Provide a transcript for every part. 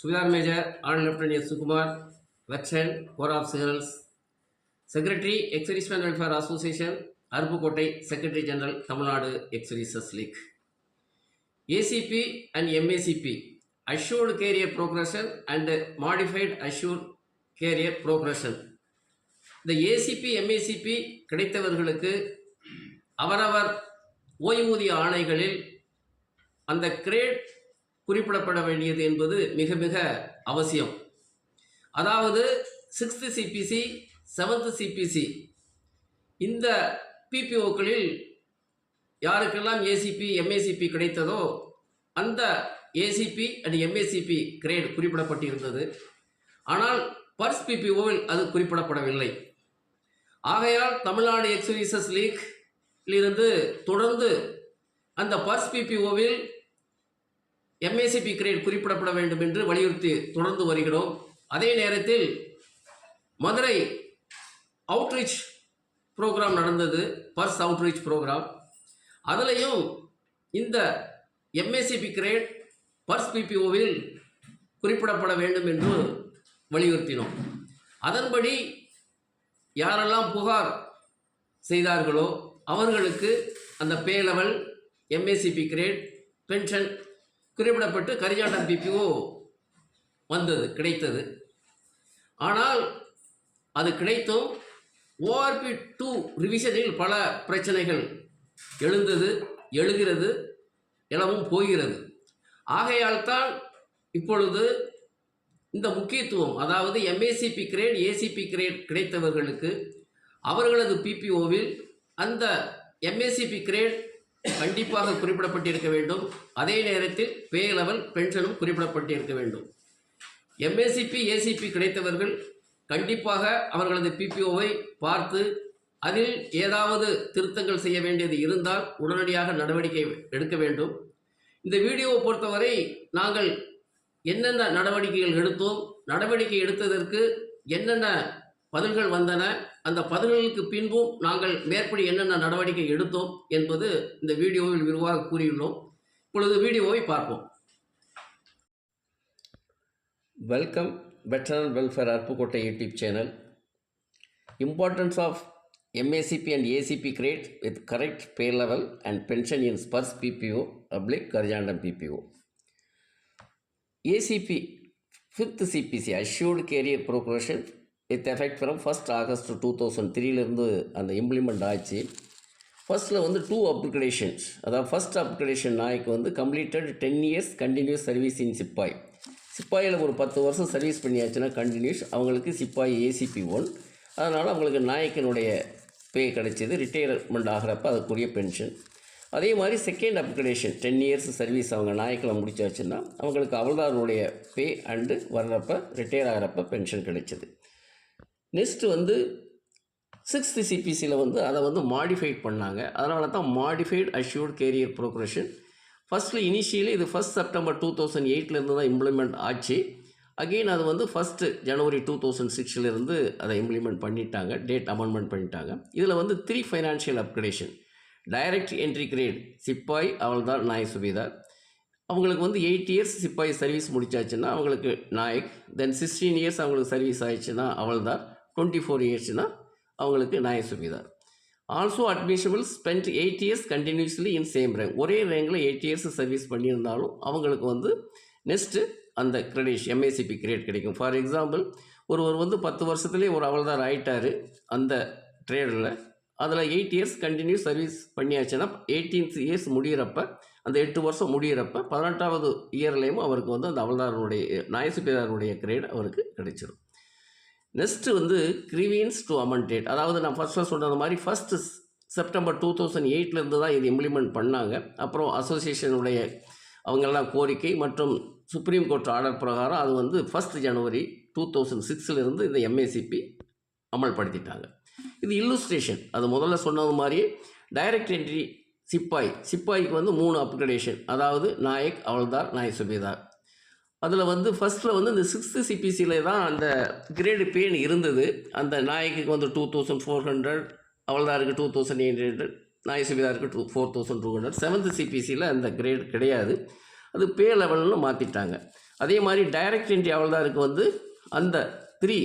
Subedar Major, Army Lieutenant S. Sukumar, Veteran, Corps of Signals, Secretary, Ex-Servicemen Welfare Association, Arupukottai, Secretary General, Tamil Nadu Ex-Services League. ACP and MACP, Assured Career Progression and Modified Assured Career Progression. இந்த ACP MACP கிடைத்தவர்களுக்கு அவரவர் ஓய்வூதிய ஆணைகளில் அந்த great குறிப்பிடப்பட வேண்டியது என்பது மிக மிக அவசியம். அதாவது 6th சிபிசி 7th சிபிசி இந்த பிபிஓக்களில் யாருக்கெல்லாம் ஏசிபி எம்ஏசிபி கிடைத்ததோ அந்த ஏசிபி அண்ட் எம்ஏசிபி கிரேட் குறிப்பிடப்பட்டிருந்தது. ஆனால் பர்ஸ் பிபிஓவில் அது குறிப்பிடப்படவில்லை. ஆகையால் தமிழ்நாடு எக்ஸ்-சர்வீசஸ் லீக்கிலிருந்து தொடர்ந்து அந்த பர்ஸ் பிபிஓவில் எம்ஏசிபி கிரேட் குறிப்பிடப்பட வேண்டும் என்று வலியுறுத்தி தொடர்ந்து வருகிறோம். அதே நேரத்தில் மதுரை அவுட்ரீச் ப்ரோக்ராம் நடந்தது, பர்ஸ் அவுட்ரீச் ப்ரோக்ராம். அதுலேயும் இந்த எம்ஏசிபி கிரேட் பர்ஸ் பிபிஓவில் குறிப்பிடப்பட வேண்டும் என்று வலியுறுத்தினோம். அதன்படி யாரெல்லாம் புகார் செய்தார்களோ அவர்களுக்கு அந்த pay level, MACP grade, pension குறிப்பிடப்பட்டு கரிஜாண்டம் பிபிஓ வந்தது, கிடைத்தது. ஆனால் அது கிடைத்தும் ஓஆர்பி 2 ரிவிஷனில் பல பிரச்சனைகள் எழுகிறது, எழவும் போகிறது. ஆகையால் தான் இப்பொழுது இந்த முக்கியத்துவம், அதாவது எம்ஏசிபி கிரேட், ஏசிபி கிரேட் கிடைத்தவர்களுக்கு அவர்களது பிபிஓவில் அந்த எம்ஏசிபி கிரேட் கண்டிப்பாக குறிப்பிடப்பட்டிருக்க வேண்டும். அதே நேரத்தில் பே லெவல், பென்ஷனும் குறிப்பிடப்பட்டிருக்க வேண்டும். எம்ஏசிபி ஏசிபி கிடைத்தவர்கள் கண்டிப்பாக அவர்களது பிபிஓவை பார்த்து அதில் ஏதாவது திருத்தங்கள் செய்ய வேண்டியது இருந்தால் உடனடியாக நடவடிக்கை எடுக்க வேண்டும். இந்த வீடியோவை பொறுத்தவரை நாங்கள் என்னென்ன நடவடிக்கைகள் எடுத்தோம், நடவடிக்கை எடுத்ததற்கு என்னென்ன பதில்கள் வந்தன, அந்த பதில்களுக்கு பின்பும் நாங்கள் மேற்படி என்னென்ன நடவடிக்கை எடுத்தோம் என்பது இந்த வீடியோவில் விரிவாக கூறியுள்ளோம். இப்பொழுது வீடியோவை பார்ப்போம். Welcome veteran welfare Aruppukottai YouTube channel. Importance of MACP and ACP grade with correct pay level and pension in Spurs PPO / Karjandam PPO. ACP 5th CPC Assured Career Progression with effect from 1st August 2003 இருந்து அந்த implement ஆச்சு. ஃபர்ஸ்ட்டில் வந்து 2 upgradations. அதாவது first upgradation நாய்க்கு வந்து completed 10 years continuous service in sepoy. சிப்பாயில் ஒரு 10 வருஷம் சர்வீஸ் பண்ணியாச்சுன்னா கண்டினியூஸ், அவங்களுக்கு சிப்பாய் ACP 1. அதனால் அவங்களுக்கு நாயக்கனுடைய பே கிடைச்சிது. ரிட்டையர்மெண்ட் ஆகிறப்ப அதுக்குரிய பென்ஷன். அதே மாதிரி செகண்ட் அப்கிரேடேஷன் 10 years சர்வீஸ் அவங்க நாயக்கில் முடிச்சாச்சுன்னா அவங்களுக்கு அவள்தாருடைய பே அண்டு வர்றப்ப ரிட்டையர் ஆகிறப்ப பென்ஷன் கிடைச்சிது. நெக்ஸ்ட்டு வந்து 6th சிபிசியில் வந்து அதை வந்து மாடிஃபைட் பண்ணாங்க. அதனால தான் மாடிஃபைட் அஷ்யூர்ட் கேரியர் ப்ரோக்ரஷன். ஃபஸ்ட்டில் இனிஷியலி இது 1st September 2008 தான் இம்ப்ளிமெண்ட் ஆச்சு. அகெயின் அது வந்து 1st January 2006 அதை இம்ப்ளிமெண்ட் பண்ணிட்டாங்க, டேட் அமெண்ட்மெண்ட் பண்ணிட்டாங்க. இதில் வந்து 3 financial upgradation. Direct entry grade sepoy havildar, நாய் சுபேதார். அவங்களுக்கு வந்து 8 years சிப்பாய் சர்வீஸ் முடிச்சாச்சுன்னா அவங்களுக்கு நாயக். தென் 16 years அவங்களுக்கு சர்வீஸ் ஆயிடுச்சுன்னா அவள்தார். 24 yearsனா அவங்களுக்கு Naib Subedar. Also admissible spend 8 years continuously in same rank. ஒரே ரேங்கில் 8 years சர்வீஸ் பண்ணியிருந்தாலும் அவங்களுக்கு வந்து நெக்ஸ்ட்டு அந்த கிரெடிட் எம்ஏசிபி கிரேட் கிடைக்கும். ஃபார் எக்ஸாம்பிள் ஒருவர் வந்து 10 வருஷத்துலேயே ஒரு அவள்தார் ஆகிட்டார் அந்த ட்ரேடில். அதில் 8 years கண்டினியூஸ் சர்வீஸ் பண்ணியாச்சுன்னா 18th years முடிகிறப்ப, அந்த 8 வருஷம் முடிகிறப்ப 18வது இயர்லேயும் அவருக்கு வந்து அந்த அவள்தாரனுடைய நாயசுபேதாரனுடைய கிரேட் அவருக்கு கிடைச்சிடும். நெக்ஸ்ட்டு வந்து கிரீவியன்ஸ் டு அமெண்ட் டேட். அதாவது நான் ஃபஸ்ட்டில் சொன்னது மாதிரி 1st September 2008 தான் இது இம்ப்ளிமெண்ட் பண்ணாங்க. அப்புறம் அசோசியேஷனுடைய அவங்கெல்லாம் கோரிக்கை மற்றும் சுப்ரீம் கோர்ட் ஆர்டர் பிரகாரம் அது வந்து 1st January 2006 இந்த எம்ஏசிபி அமல்படுத்திட்டாங்க. இது இல்லுஸ்ட்ரேஷன். அது முதல்ல சொன்னது மாதிரி டைரக்ட் என்ட்ரி சிப்பாய்க்கு வந்து 3 அப்கிரேடேஷன். அதாவது நாயக், அவள்தார், நாய் சுபேதார். அதில் வந்து ஃபஸ்ட்டில் வந்து இந்த 6th சிபிசியில் தான் அந்த கிரேடு பேன் இருந்தது. அந்த நாயக்கு வந்து 2400, அவள்தாருக்கு 2800, நாய் சுபேதாருக்கு 4200. 7th சிபிசியில் அந்த கிரேட் கிடையாது. அது பே லெவல்னு மாற்றிட்டாங்க. அதே மாதிரி டைரக்ட் என்ட்ரி ஹவல்தாருக்கு வந்து அந்த 3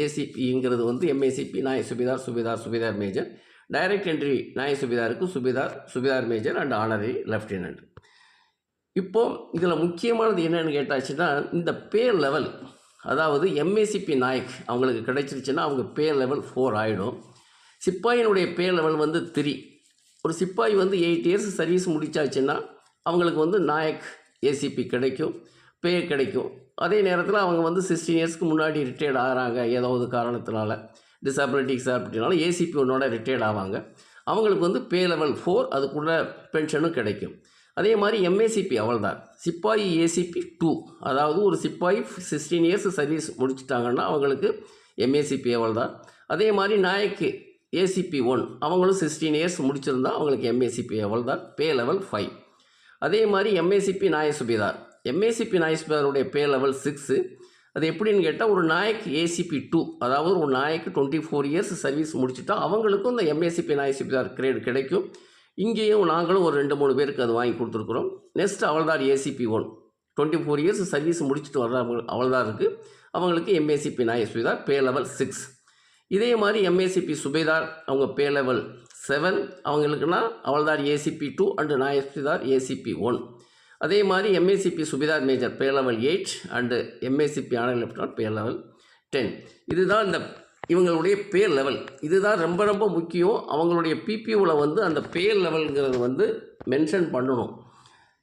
ஏசிபிங்கிறது வந்து MACP Naik Subedar major. Direct entry Naik சுபேதாருக்கு Subedar major and honorary lieutenant. இப்போது இதில் முக்கியமானது என்னென்னு கேட்டாச்சுன்னா, இந்த பேர் லெவல், அதாவது எம்ஏசிபி நாயக் அவங்களுக்கு கிடைச்சிருச்சுன்னா அவங்க பேர் லெவல் 4 ஆகிடும். சிப்பாயினுடைய பேர் லெவல் வந்து 3. ஒரு சிப்பாய் வந்து 8 இயர்ஸ் சர்வீஸ் முடித்தாச்சுன்னா அவங்களுக்கு வந்து நாயக் ஏசிபி கிடைக்கும், பேர் கிடைக்கும். அதே நேரத்தில் அவங்க வந்து 16 இயர்ஸ்க்கு முன்னாடி ரிட்டையர்ட் ஆகிறாங்க, ஏதாவது காரணத்தினால டிசபிலிட்டினால ஏசிபி ஒன்னோட ரிட்டையர்ட் ஆவாங்க. அவங்களுக்கு வந்து பே லெவல் 4 அதுக்குள்ள பென்ஷனும் கிடைக்கும். அதே மாதிரி எம்ஏசிபி ஹவல்தார், சிப்பாய் ஏசிபி 2, அதாவது ஒரு சிப்பாய் 16 இயர்ஸ் சர்வீஸ் முடிச்சுட்டாங்கன்னா அவங்களுக்கு எம்ஏசிபி ஹவல்தார். அதே மாதிரி நாயக் ஏசிபி 1 அவங்களும் 16 இயர்ஸ் முடிச்சிருந்தா அவங்களுக்கு எம்ஏசிபி ஹவல்தார், பே லெவல் 5. அதே மாதிரி எம்ஏசிபி நாயக் சுபேதார், எம்ஏசிபி நாயக் சுபேதாருடைய பே லெவல் 6. அது எப்படின்னு கேட்டால், ஒரு நாயக் ஏசிபி 2, அதாவது ஒரு நாயக்கு 24 இயர்ஸ் சர்வீஸ் முடிச்சுட்டா அவங்களுக்கும் இந்த எம்ஏசிபி நாயக் சுபேதார் கிரேட் கிடைக்கும். இங்கேயும் நாங்களும் ஒரு 2-3 பேருக்கு அது வாங்கி கொடுத்துருக்குறோம். Next Havildar ACP 1 24 years service முடிச்சுட்டு வர்ற ஹவல்தாருக்கு அவங்களுக்கு MACP Naik Subedar pay level 6. இதே மாதிரி எம்ஏசிபி சுபேதார் அவங்க பே லெவல் 7, அவங்களுக்குன்னா Havildar ACP 2 and Naik Subedar ACP 1. அதே மாதிரி MACP Subedar major pay level 8 and MACP honour lieutenant pay level 10. இதுதான் இந்த இவங்களுடைய பேர் லெவல். இதுதான் ரொம்ப ரொம்ப முக்கியம். அவங்களுடைய பிபிஓவில் வந்து அந்த பேர் லெவலுங்கிறது வந்து மென்ஷன் பண்ணணும்.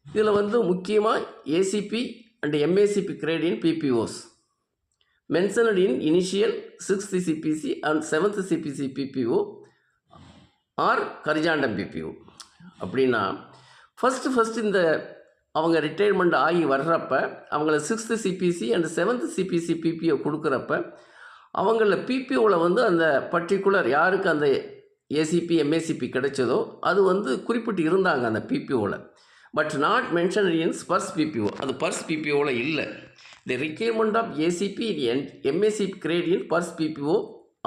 இதில் வந்து முக்கியமாக ACP and MACP grade in PPOs mentioned in initial 6th CPC and 7th CPC PPO or கரிஜாண்டம் PPO. அப்படின்னா ஃபஸ்ட்டு இந்த அவங்க ரிட்டையர்மெண்ட் ஆகி வர்றப்ப அவங்கள 6th CPC and 7th CPC PPO கொடுக்குறப்ப அவங்கள பிபிஓவில் வந்து அந்த பர்டிகுலர் யாருக்கு அந்த ஏசிபி எம்ஏசிபி கிடைச்சதோ அது வந்து குறிப்பிட்டு இருந்தாங்க அந்த பிபிஓவில். But not mention in first PPO, அது பர்ஸ் பிபிஓவில் இல்லை. The requirement of ACP MACP grade in first PPO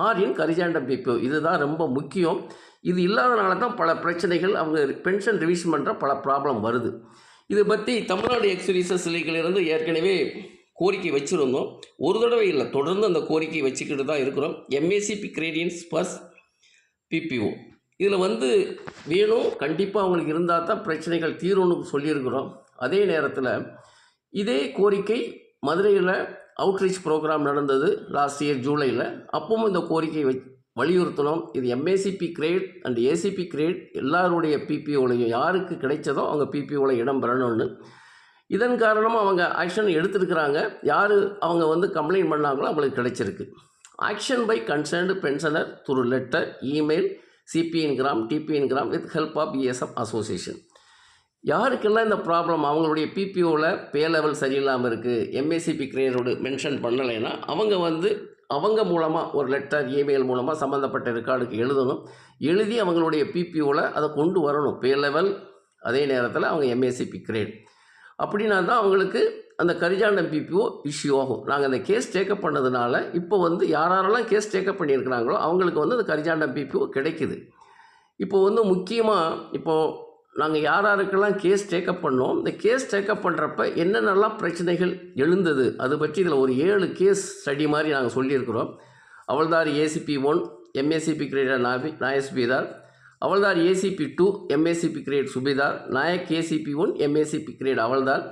or in corrigendum PPO. இதுதான் ரொம்ப முக்கியம். இது இல்லாதனால தான் பல பிரச்சனைகள், அவங்க பென்ஷன் ரிவிஷன் பண்ணுற பல ப்ராப்ளம் வருது. இதை பற்றி தமிழ்நாடு எக்ஸ் லீகிலிருந்து ஏற்கனவே கோரிக்கை வச்சுருந்தோம். ஒரு தடவை இல்லை, தொடர்ந்து அந்த கோரிக்கை வச்சுக்கிட்டு தான் இருக்கிறோம். MACP grade in first BPO இதில் வந்து வேணும், கண்டிப்பாக அவங்களுக்கு இருந்தால் தான் பிரச்சனைகள் தீரும்னு சொல்லியிருக்கிறோம். அதே நேரத்தில் இதே கோரிக்கை மதுரையில் அவுட்ரீச் ப்ரோக்ராம் நடந்தது லாஸ்ட் இயர் ஜூலையில். அப்பவும் இந்த கோரிக்கையை வலியுறுத்தணும். இது MACP grade and ACP grade எல்லாருடைய பிபிஓலையும் யாருக்கு கிடைச்சதோ அவங்க பிபிஓவில் இடம் பெறணும்னு. இதன் காரணமாக அவங்க ஆக்ஷன் எடுத்துருக்கிறாங்க. யார் அவங்க வந்து கம்ப்ளைண்ட் பண்ணாங்களோ அவங்களுக்கு கிடைச்சிருக்கு. Action by concerned pensioner through letter, email, CPENGRAM, DPENGRAM with help of ESF association. யாருக்கெல்லாம் இந்த ப்ராப்ளம், அவங்களுடைய பிபிஓவில் பே லெவல் சரியில்லாமல் இருக்குது, எம்ஏசிபி கிரேடோடு மென்ஷன் பண்ணலைன்னா அவங்க வந்து அவங்க மூலமாக ஒரு லெட்டர், இமெயில் மூலமாக சம்மந்தப்பட்ட ரெக்கார்டுக்கு எழுதணும். எழுதி அவங்களுடைய பிபிஓவில் அதை கொண்டு வரணும், பே லெவல், அதே நேரத்தில் அவங்க எம்ஏசிபி கிரேட். அப்படின்னா தான் அவங்களுக்கு அந்த கரிஜாண்டம் பிபிஓ இஷ்யூ ஆகும். நாங்கள் அந்த கேஸ் டேக்கப் பண்ணதுனால இப்போ வந்து யாரெல்லாம் கேஸ் டேக்கப் பண்ணியிருக்கிறாங்களோ அவங்களுக்கு வந்து அந்த கரிஜாண்டம் பிபிஓ கிடைக்குது. இப்போ வந்து முக்கியமாக இப்போது நாங்கள் யாருக்கெல்லாம் கேஸ் டேக்கப் பண்ணோம், இந்த கேஸ் டேக்கப் பண்ணுறப்ப என்னென்னலாம் பிரச்சனைகள் எழுந்தது அது பற்றி இதில் ஒரு 7 கேஸ் ஸ்டடி மாதிரி நாங்கள் சொல்லியிருக்கிறோம். Havildar ACP 1 MACP grade naik subedar, havildar ACP 2 MACP grade subedar, naik ACP 1 MACP grade havildar,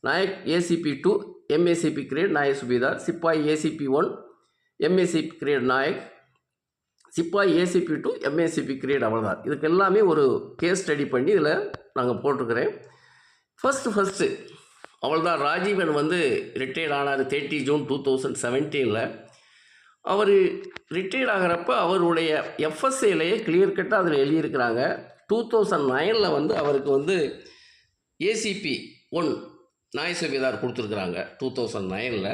naik ACP 2 MACP grade naik subedar, sepoy ACP 1 MACP grade Naik, சிப்பாய் ஏசிபி 2 எம்ஏசிபி கிரேட் ஹவல்தார். இதுக்கு எல்லாமே ஒரு கேஸ் ஸ்டடி பண்ணி இதில் நாங்கள் போட்டிருக்கிறேன். ஃபஸ்ட்டு ஹவல்தார் ராஜீவன் வந்து ரிட்டையர்ட் ஆனார் 30 ஜூன் 2017. அவர் ரிட்டையர்ட் ஆகிறப்ப அவருடைய எஃப்எஸ்ஏலையே கிளியர் கட்டாக அதில் எழுதியிருக்கிறாங்க. 2009 வந்து அவருக்கு வந்து ஏசிபி 1 நாயக் சுபேதார் கொடுத்துருக்குறாங்க 2009.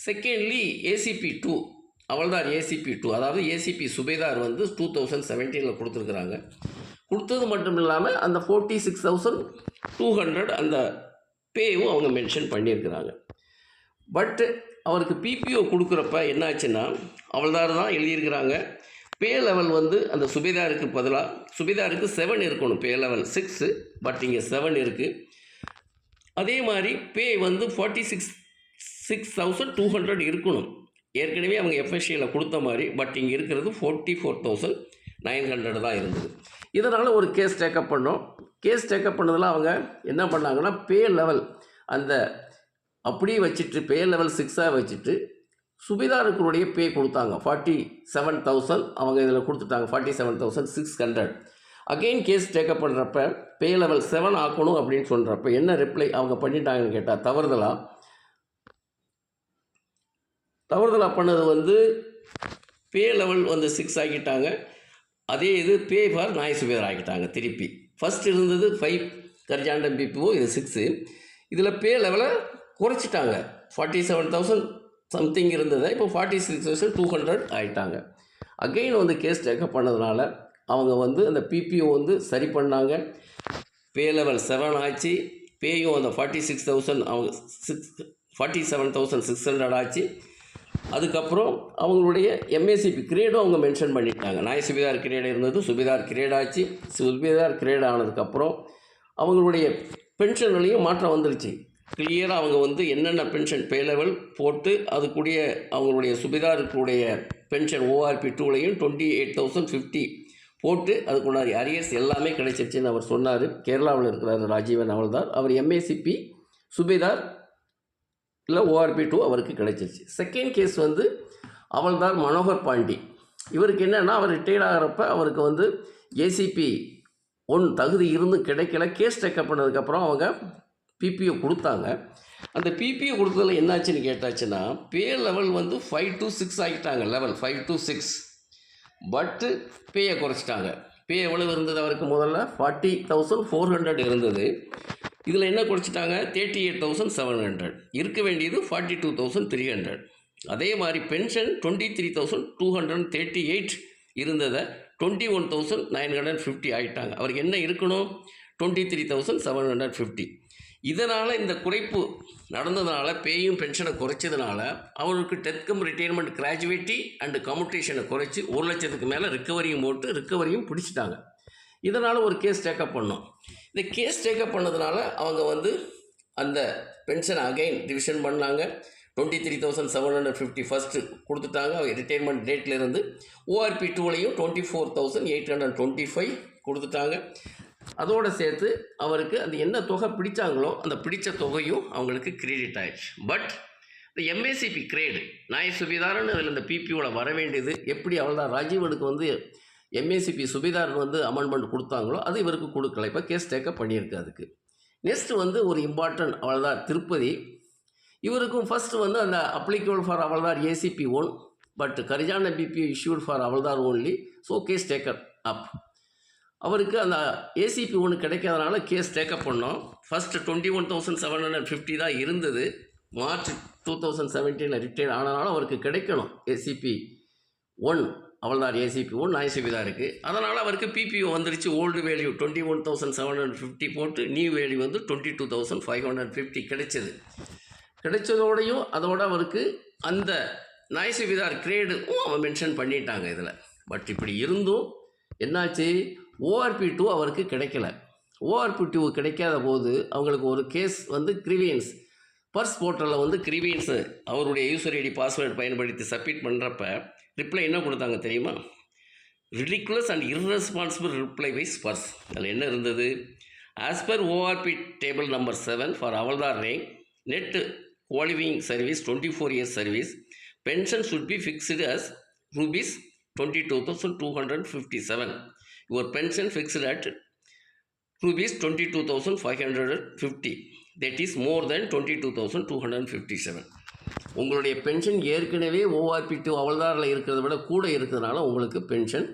செகண்ட்லி ஏசிபி 2 ஹவல்தார் ஏசிபி 2, அதாவது ஏசிபி சுபேதார் வந்து 2017 கொடுத்துருக்குறாங்க. கொடுத்தது மட்டும் இல்லாமல் அந்த 46,200 அந்த பேவும் அவங்க மென்ஷன் பண்ணியிருக்கிறாங்க. பட்டு அவருக்கு பிபிஓ கொடுக்குறப்ப என்னாச்சுன்னா ஹவல்தார் தான் எழுதியிருக்கிறாங்க. பே லெவல் வந்து அந்த சுபேதாருக்கு பதிலாக சுபேதாருக்கு 7 இருக்கணும், பே லெவல் 6, பட் இங்கே 7 இருக்குது. அதே மாதிரி பே வந்து 46,200 இருக்கணும். ஏற்கனவே அவங்க எஃப்எஸ்சியில் கொடுத்த மாதிரி, பட் இங்கே இருக்கிறது 44,900 தான் இருந்தது. இதனால் ஒரு கேஸ் டேக்கப் பண்ணோம். கேஸ் டேக்கப் பண்ணதில் அவங்க என்ன பண்ணாங்கன்னா, பே லெவல் அந்த அப்படியே வச்சுட்டு பே லெவல் 6 வச்சுட்டு சுபிதாருக்குடைய பே கொடுத்தாங்க. 47,000 அவங்க இதில் கொடுத்துட்டாங்க. 47,600. அகெயின் கேஸ் டேக்கப் பண்ணுறப்ப பே லெவல் 7 ஆக்கணும் அப்படின்னு சொல்கிறப்ப என்ன ரிப்ளை அவங்க பண்ணிட்டாங்கன்னு கேட்டால், தவறுதலாக பண்ணது வந்து பே லெவல் வந்து 6 ஆக்கிட்டாங்க. அதே இது பே ஃபார் நாய் சுபிதார் ஆக்கிட்டாங்க திருப்பி. ஃபஸ்ட் இருந்தது 5 கர்ஜாண்டம் பிபிஓ, இது 6. இதில் பே லெவலை குறைச்சிட்டாங்க. 47,000 சம்திங் இருந்ததை இப்போ 46,200 ஆகிட்டாங்க. அகெயின் வந்து கேஸ் டேக்கப் பண்ணதுனால அவங்க வந்து அந்த பிபிஓ வந்து சரி பண்ணாங்க. பே லெவல் 7 ஆச்சு. பேயும் அந்த 46,000 அவங்க 47,600 ஆச்சு. அதுக்கப்புறம் அவங்களுடைய எம்ஏசிபி கிரேடும் அவங்க மென்ஷன் பண்ணிட்டாங்க. நாய் சுபிதார் கிரேடு இருந்தது, சுபிதார் கிரேட் ஆச்சு. சுபிதார் கிரேட் ஆனதுக்கப்புறம் அவங்களுடைய பென்ஷன்லையும் மாற்றம் வந்துருச்சு. கிளியராக அவங்க வந்து என்னென்ன பென்ஷன் பே லெவல் போட்டு அதுக்குடைய அவங்களுடைய சுபிதாருக்குடைய பென்ஷன் ORP 2லையும் 28,050 போட்டு அதுக்குண்டான அரியர்ஸ் எல்லாமே கிடைச்சிருச்சுன்னு அவர் சொன்னார். கேரளாவில் இருக்கிறார் ராஜீவன் அவள்தார். அவர் எம்ஏசிபி சுபிதார் இல்லை ORP 2 அவருக்கு கிடைச்சிருச்சு. செகண்ட் கேஸ் வந்து அவள்தார் மனோகர் பாண்டி. இவருக்கு என்னென்னா, அவர் ரிட்டையர்ட் ஆகிறப்ப அவருக்கு வந்து ACP 1 தகுதி இருந்து கிடைக்கல. கேஸ் டேக்கப் பண்ணதுக்கப்புறம் அவங்க பிபிஓ கொடுத்தாங்க. அந்த பிபிஓ கொடுத்ததில் என்னாச்சுன்னு கேட்டாச்சுன்னா, பே லெவல் வந்து 5 to 6 ஆகிட்டாங்க. Level 5 to 6. பட்டு பேயை குறைச்சிட்டாங்க. பே எவ்வளவு இருந்தது அவருக்கு? முதல்ல 40,400 இருந்தது. இதில் என்ன குறைச்சிட்டாங்க? 38,700. இருக்க வேண்டியது 42,300. அதே மாதிரி பென்ஷன் 23,238 இருந்ததை 21,950 ஆகிட்டாங்க. அவருக்கு என்ன இருக்கணும்? 23,750. இதனால் இந்த குறைப்பு நடந்ததுனால, பேயும் பென்ஷனை குறைச்சதுனால அவருக்கு death cum retirement gratuity and கம்யூட்டேஷனை குறைச்சி 1,00,000க்கு மேலே ரிக்கவரியும் போட்டு ரிக்கவரியும் பிடிச்சிட்டாங்க. இதனால் ஒரு கேஸ் டேக்கப் பண்ணோம். இந்த கேஸ் டேக்கப் பண்ணதுனால அவங்க வந்து அந்த பென்ஷனை அகைன் டிவிஷன் பண்ணாங்க. 23,750 ஃபஸ்ட்டு கொடுத்துட்டாங்க. ரிட்டையர்மெண்ட் டேட்லேருந்து ORP 2லையும் 24,825 கொடுத்துட்டாங்க. அதோடு சேர்த்து அவருக்கு அந்த என்ன தொகை பிடிச்சாங்களோ அந்த பிடிச்ச தொகையும் அவங்களுக்கு கிரெடிட் ஆயிடுச்சு. பட் இந்த எம்ஏசிபி கிரேடு நாய் சுபிதார்னு அதில் இந்த பிபிஓவில் வர வேண்டியது எப்படி அவள்தான் ராஜீவனுக்கு வந்து எம்ஏசிபி சுபிதார் வந்து அமெண்ட்மெண்ட் கொடுத்தாங்களோ அது இவருக்கு கொடுக்கல. இப்போ கேஸ் டேக்கப் பண்ணியிருக்கு. அதுக்கு நெக்ஸ்ட் வந்து ஒரு இம்பார்ட்டன்ட் அவள்தார் திருப்பதி. இவருக்கும் ஃபஸ்ட்டு வந்து அந்த applicable for havildar ACP 1, but corrigendum PPO issued for havildar only. So case take up up. அவருக்கு அந்த ACP 1 கிடைக்காதனால கேஸ் டேக்கப் பண்ணோம். ஃபஸ்ட்டு 21,750 தான் இருந்தது. மார்ச் 2017 ரிட்டையர்ட் ஆனதுனால அவருக்கு கிடைக்கணும் ACP 1. அவள்தார் ACP 1 நாய் சுபிதார் இருக்குது. அதனால் அவருக்கு பிபிஓ வந்துருச்சு. ஓல்டு வேல்யூ 21,750 போட்டு நியூ வேல்யூ வந்து 22,550 கிடைச்சதோடையும் அதோட அவருக்கு அந்த நாய் சுபிதார் கிரேடும் அவன் மென்ஷன் பண்ணிட்டாங்க இதில். பட் இப்படி இருந்தும் என்னாச்சு? ORP 2 அவருக்கு கிடைக்கல. ORP 2 கிடைக்காத போது அவங்களுக்கு ஒரு கேஸ் வந்து கிரிவியன்ஸ் பர்ஸ் போர்ட்டலில் வந்து கிரிவியன்ஸு அவருடைய யூசர் ஐடி பாஸ்வேர்டு பயன்படுத்தி சப்மிட் பண்ணுறப்ப ரிப்ளை என்ன கொடுத்தாங்க தெரியுமா? Ridiculous and irresponsible reply via SPARSH. அதில் என்ன இருந்தது? As per ORP table number 7 for havildar rank net qualifying service 24 years service pension should be fixed as rupees 22,257. Your pension fixed at rupees 22,550. That is more than 22,257. உங்களுடைய pension ஏற்கனவே ORP 2 அவள்தாரில் இருக்கிறத விட கூட இருக்கிறதுனால உங்களுக்கு பென்ஷன்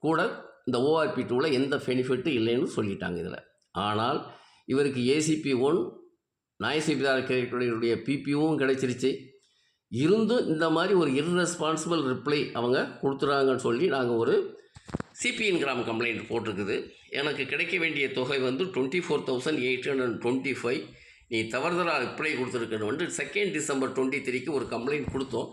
கூட இந்த ORP 2வில் எந்த பெனிஃபிட்டும் இல்லைன்னு சொல்லிட்டாங்க இதில். ஆனால் இவருக்கு ACP 1 நாய் சுபிதார் கிரேட்டுடைய பிபிஓவும் கிடைச்சிருச்சு. இருந்தும் இந்த மாதிரி ஒரு இர்ரெஸ்பான்சிபிள் ரிப்ளை அவங்க கொடுத்துறாங்கன்னு சொல்லி நாங்கள் ஒரு CPN கிராம் கம்ப்ளைண்ட் போட்டிருக்குது. எனக்கு கிடைக்க வேண்டிய தொகை வந்து 24,825. நீ தவறுதலாக ரிப்ளை கொடுத்துருக்கணும் வந்து 2 December 23 ஒரு கம்ப்ளைண்ட் கொடுத்தோம்.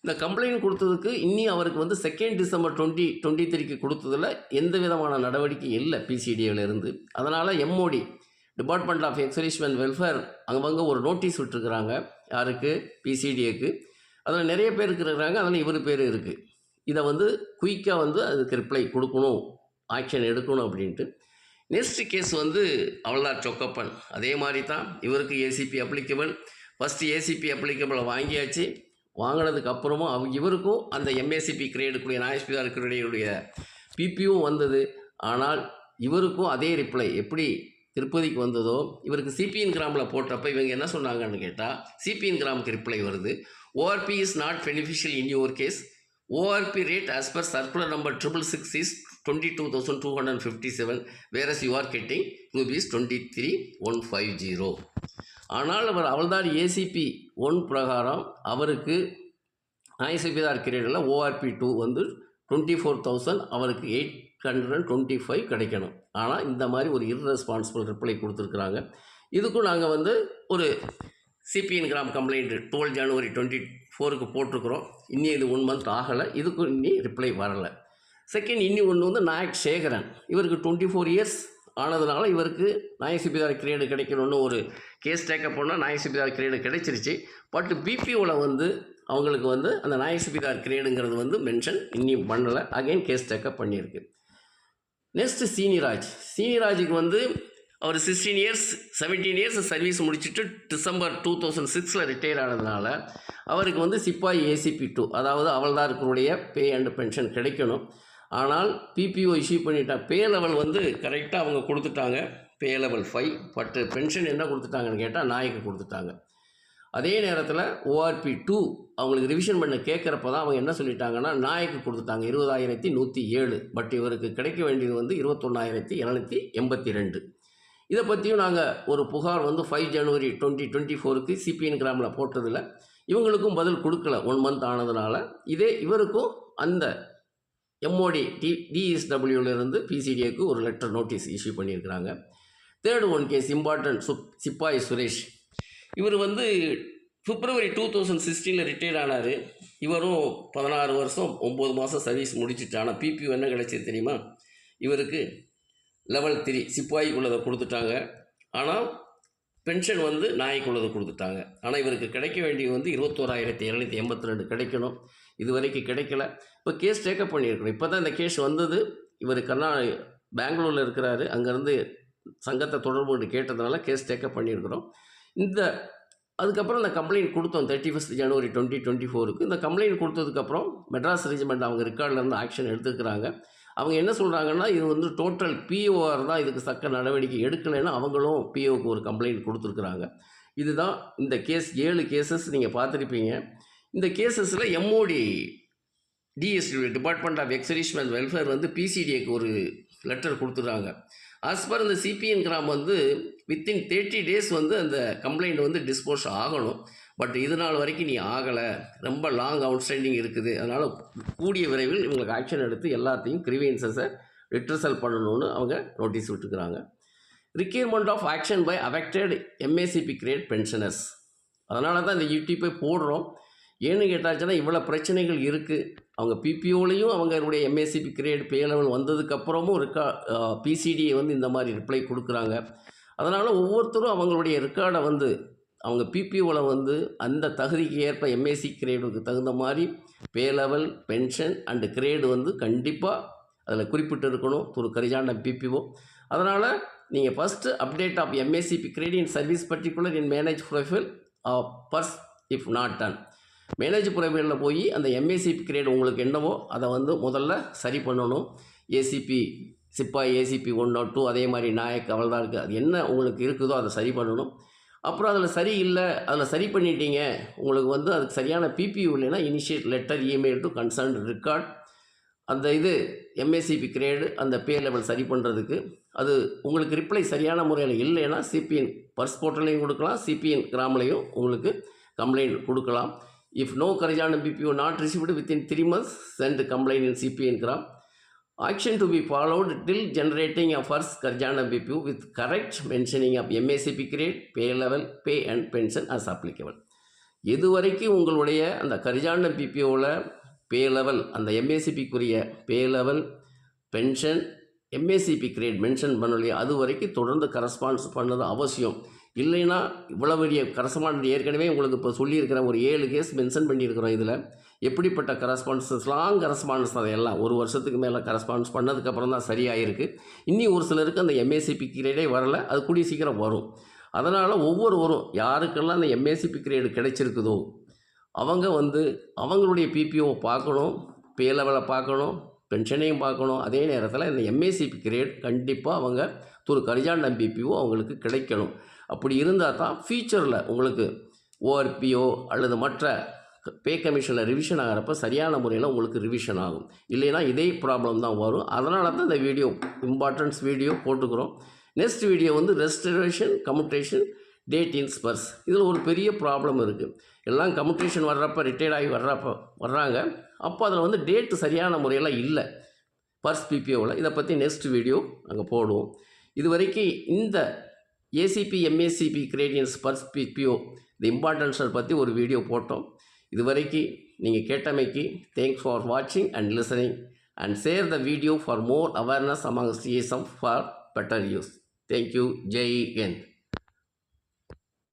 இந்த கம்ப்ளைண்ட் கொடுத்ததுக்கு இன்னி அவருக்கு வந்து 2 December 2023 கொடுத்ததில் எந்த விதமான நடவடிக்கை இல்லை PCDயிலிருந்து. அதனால் MOD department of ex-servicemen and welfare அங்கங்க ஒரு நோட்டீஸ் விட்டுருக்குறாங்க. யாருக்கு? பிசிடிஏக்கு. அதில் நிறைய பேர் இருக்கிறாங்க, அதில் இவர் பேர் இருக்குது. இதை வந்து குயிக்காக வந்து அதுக்கு ரிப்ளை கொடுக்கணும், ஆக்ஷன் எடுக்கணும் அப்படின்ட்டு. நெக்ஸ்ட் கேஸ் வந்து அவள்தார் சொக்கப்பன். அதே மாதிரி தான் இவருக்கு ஏசிபி அப்ளிகபிள். ஃபஸ்ட்டு ஏசிபி அப்ளிகபிளை வாங்கியாச்சு. வாங்கினதுக்கு அப்புறமும் இவருக்கும் அந்த எம்ஏசிபி கிரேடுக்குரிய நாயஸ்பிதார் கிரேடுடைய பிபியும் வந்தது. ஆனால் இவருக்கும் அதே ரிப்ளை எப்படி திருப்பதிக்கு வந்ததோ இவருக்கு சிபிஎன் கிராமில் போட்டப்போ இவங்க என்ன சொன்னாங்கன்னு கேட்டால், சிபிஎன் கிராமுக்கு ரிப்ளை வருது, ORP is not beneficial in your case. ORP rate as per circular number 666 is 22,257, whereas you are getting rupees 23,150. ஆனால் அவர் அவள்தார் ஏசிபி 1 பிரகாரம் அவருக்கு நாயசிபிதார் கிரேடில் ORP 2 வந்து 24,000, அவருக்கு 825 கிடைக்கணும். ஆனால் இந்த மாதிரி ஒரு இர்ரெஸ்பான்சிபிள் ரிப்ளை கொடுத்துருக்குறாங்க. இதுக்கும் நாங்கள் வந்து ஒரு சிபிஎன் கிராம் கம்ப்ளைண்ட் 12 January 2024 போட்டிருக்கிறோம். இன்னி இது 1 month ஆகலை. இதுக்கும் இன்னி ரிப்ளை வரலை. செகண்ட் இன்னி ஒன்று வந்து நாயக் சேகரன். இவருக்கு 24 years ஆனதுனால இவருக்கு நாயசிபிதார் கிரேடு கிடைக்கணும்னு ஒரு கேஸ் டேக்கப் பண்ணால் நாயசிபிதார் கிரேடு கிடைச்சிருச்சு. பட் பிபிஓவில் வந்து அவங்களுக்கு வந்து அந்த நாயசிபிதார் கிரேடுங்கிறது வந்து மென்ஷன் இன்னி பண்ணலை. அகைன் கேஸ் டேக்கப் பண்ணியிருக்கு. நெக்ஸ்ட்டு சீனிராஜுக்கு வந்து அவர் 16 years 17 years சர்வீஸ் முடிச்சுட்டு December 2006 ரிட்டையர் ஆனதுனால அவருக்கு வந்து சிப்பாய் ஏசிபி 2, அதாவது அவள்தாருக்குடைய பே அண்ட் பென்ஷன் கிடைக்கணும். ஆனால் பிபிஓ இஷ்யூ பண்ணிட்டா. பே லெவல் வந்து கரெக்டாக அவங்க கொடுத்துட்டாங்க, பே லெவல் 5. பட் பென்ஷன் என்ன கொடுத்துட்டாங்கன்னு கேட்டால் நாய்க்கு கொடுத்துட்டாங்க. அதே நேரத்தில் ORP 2 அவங்களுக்கு ரிவிஷன் பண்ண கேட்குறப்ப தான் அவங்க என்ன சொல்லிட்டாங்கன்னா நாய்க்கு கொடுத்துட்டாங்க 20,107. பட் இவருக்கு கிடைக்க வேண்டியது வந்து 21,782. இதை பற்றியும் நாங்கள் ஒரு புகார் வந்து 5 January 2024 சிபிஎன் கிராமில் போட்டதில் இவங்களுக்கும் பதில் கொடுக்கல 1 month ஆனதுனால. இதே இவருக்கும் அந்த எம்ஓடி டிஎஸ்டபிள்யூலேருந்து பிசிடிஏக்கு ஒரு லெட்டர் நோட்டீஸ் இஷ்யூ பண்ணியிருக்கிறாங்க. தேர்ட் ஒன் கேஸ் இம்பார்ட்டன்ட் சிப்பாய் சுரேஷ். இவர் வந்து February 2016 ரிட்டையர் ஆனார். இவரும் 16 வருஷம் 9 மாதம் சர்வீஸ் முடிச்சுட்டு. ஆனால் பிபியூ என்ன கிடைச்சது தெரியுமா? இவருக்கு லெவல் 3 சிப்பாய்க்குள்ளதை கொடுத்துட்டாங்க. ஆனால் பென்ஷன் வந்து நாய்க்குள்ளதை கொடுத்துட்டாங்க. ஆனால் இவருக்கு கிடைக்க வேண்டியது வந்து 21,782 கிடைக்கணும். இது வரைக்கும் கிடைக்கல. இப்போ கேஸ் டேக்கப் பண்ணியிருக்கணும். இப்போ தான் இந்த கேஸ் வந்தது. இவர் பெங்களூரில் இருக்கிறாரு. அங்கேருந்து சங்கத்தை தொடர்பு கொண்டு கேட்டதுனால கேஸ் டேக்கப் பண்ணியிருக்கிறோம். அதுக்கப்புறம் இந்த கம்ப்ளைண்ட் கொடுத்தோம் 31st January 2024. இந்த கம்ப்ளைண்ட் கொடுத்ததுக்கப்புறம் மெட்ராஸ் ரெஜிமெண்ட் அவங்க ரெக்கார்டிலேருந்து ஆக்ஷன் எடுத்துக்கிறாங்க. அவங்க என்ன சொல்கிறாங்கன்னா, இது வந்து டோட்டல் பிஓஆர் தான் இதுக்கு தக்க நடவடிக்கை எடுக்கலைன்னா அவங்களும் பிஓக்கு ஒரு கம்ப்ளைண்ட் கொடுத்துருக்குறாங்க. இதுதான் இந்த கேஸ். 7 கேசஸ் நீங்கள் பார்த்துருப்பீங்க. இந்த கேசஸில் MOD DST department of ex-servicemen and welfare வந்து பிசிடிஏக்கு ஒரு லெட்டர் கொடுத்துட்றாங்க. ஆஸ் பர் இந்த சிபிஎன் கிராம் வந்து வித்தின் 30 days வந்து அந்த கம்ப்ளைண்ட் வந்து டிஸ்போஸ் ஆகணும். பட் இது நாள் வரைக்கும் நீ ஆகலை, ரொம்ப லாங் அவுட்ஸ்டாண்டிங் இருக்குது. அதனால் கூடிய விரைவில் இவங்களுக்கு ஆக்ஷன் எடுத்து எல்லாத்தையும் கிரீவியன்சஸை ரிட்ரஸல் பண்ணணும்னு அவங்க நோட்டீஸ் விட்டுருக்குறாங்க. Requirement of action by affected MACP grade pensioners. அதனால தான் இந்த யூடியூப்பை போடுறோம். ஏன்னு கேட்டாச்சுன்னா இவ்வளோ பிரச்சனைகள் இருக்குது. அவங்க பிபிஓலையும் அவங்களுடைய எம்ஏசிபி கிரேட் பே லெவல் வந்ததுக்கப்புறமும் பிசிடியை வந்து இந்த மாதிரி ரிப்ளை கொடுக்குறாங்க. அதனால் ஒவ்வொருத்தரும் அவங்களுடைய ரெக்கார்டை வந்து அவங்க பிபிஓவில் வந்து அந்த தகுதிக்கு ஏற்ப எம்ஏசி கிரேடுக்கு தகுந்த மாதிரி பே லெவல், பென்ஷன் அண்டு கிரேடு வந்து கண்டிப்பாக அதில் குறிப்பிட்டு இருக்கணும் ஒரு கரிஜாண்டம் பிபிஓ. அதனால் நீங்கள் first update of MACP grade in service particular in manage profile SPARSH if not done. Manage ப்ரொஃபைலில் போய் அந்த எம்ஏசிபி கிரேட் உங்களுக்கு என்னவோ அதை வந்து முதல்ல சரி பண்ணணும். ஏசிபி சிப்பாய் ஏசிபி 1 or 2 அதே மாதிரி நாயக் அவள்தாருக்கு அது என்ன உங்களுக்கு இருக்குதோ அதை சரி பண்ணணும். அப்புறம் அதில் சரி இல்லை, அதில் சரி பண்ணிட்டீங்க, உங்களுக்கு வந்து அதுக்கு சரியான பிபியூ இல்லைன்னா initiate letter email to concern record. அந்த இது எம்ஏசிபி கிரேடு அந்த பே லெவல் சரி பண்ணுறதுக்கு அது உங்களுக்கு ரிப்ளை சரியான முறையில் இல்லைன்னா சிபிஎன் பர்ஸ் போர்ட்டலையும் கொடுக்கலாம், சிபிஎன் கிராம்லையும் உங்களுக்கு கம்ப்ளைண்ட் கொடுக்கலாம். If no corrigendum PPO not received within 3 months send complaint in CPENGRAM. Action to be followed till generating a first Karjana BPU with correct mentioning of MACP grade, pay level, pay and pension as applicable. இது வரைக்கும் உங்களுடைய அந்த கரிஜாண்ட பிபிஓவில் pay level அந்த எம்ஏசிபிக்குரிய pay level, pension, MACP grade mention பண்ணலையோ அது வரைக்கும் தொடர்ந்து கரஸ்பான்ஸ் பண்ணது அவசியம். இல்லைன்னா இவ்வளோ பெரிய கரஸ்பாண்ட் ஏற்கனவே உங்களுக்கு இப்போ சொல்லியிருக்கிறேன், ஒரு 7 கேஸ் மென்ஷன் பண்ணியிருக்கிறோம். இதில் எப்படிப்பட்ட கரஸ்பான்சஸ், லாங் கரஸ்பான்ஸ் தான் எல்லாம். ஒரு வருஷத்துக்கு மேலே கரஸ்பான்ஸ் பண்ணதுக்கப்புறம் தான் சரியாயிருக்கு. இன்னி ஒரு சிலருக்கு அந்த எம்ஏசிபி கிரேடே வரல, அது கூடிய சீக்கிரம் வரும். அதனால் ஒவ்வொருவரும் யாருக்கெல்லாம் அந்த எம்ஏசிபி கிரேடு கிடைச்சிருக்குதோ அவங்க அவங்களுடைய பிபிஓவை பார்க்கணும், பே லெவலை பார்க்கணும், பென்ஷனையும் பார்க்கணும். அதே நேரத்தில் இந்த எம்ஏசிபி கிரேட் கண்டிப்பாக அவங்க திரு கரிஜாண்டம் பிபிஓ அவங்களுக்கு கிடைக்கணும். அப்படி இருந்தால் தான் ஃபியூச்சரில் உங்களுக்கு ஓஆர்பிஓ அல்லது மற்ற பே கமிஷனில் ரிவிஷன் ஆகிறப்ப சரியான முறையில் உங்களுக்கு ரிவிஷன் ஆகும். இல்லைன்னா இதே ப்ராப்ளம் தான் வரும். அதனால தான் இந்த வீடியோ இம்பார்ட்டன்ஸ் வீடியோ போட்டுக்கிறோம். Next video restoration commutation date in SPARSH. இதில் ஒரு பெரிய ப்ராப்ளம் இருக்குது. எல்லாம் கம்யூட்டேஷன் வர்றப்போ ரிட்டையர்ட் ஆகி வர்றாங்க. அப்போ அதில் டேட்டு சரியான முறையில் இல்லை பர்ஸ் பிபிஓவில். இதை பற்றி நெக்ஸ்ட் வீடியோ நாங்கள் போடுவோம். இது வரைக்கும் இந்த ஏசிபி எம்ஏசிபி கிரேடியன்ஸ் பர்ஸ் பிபிஓ இந்த இம்பார்ட்டன்ஸை பற்றி ஒரு வீடியோ போட்டோம். இது வரைக்கும் நீங்கள் கேட்டமைக்கு தேங்க்ஸ் ஃபார் வாட்சிங் and listening and share the video for more awareness among CSM for better use. Thank you. Jai Hind.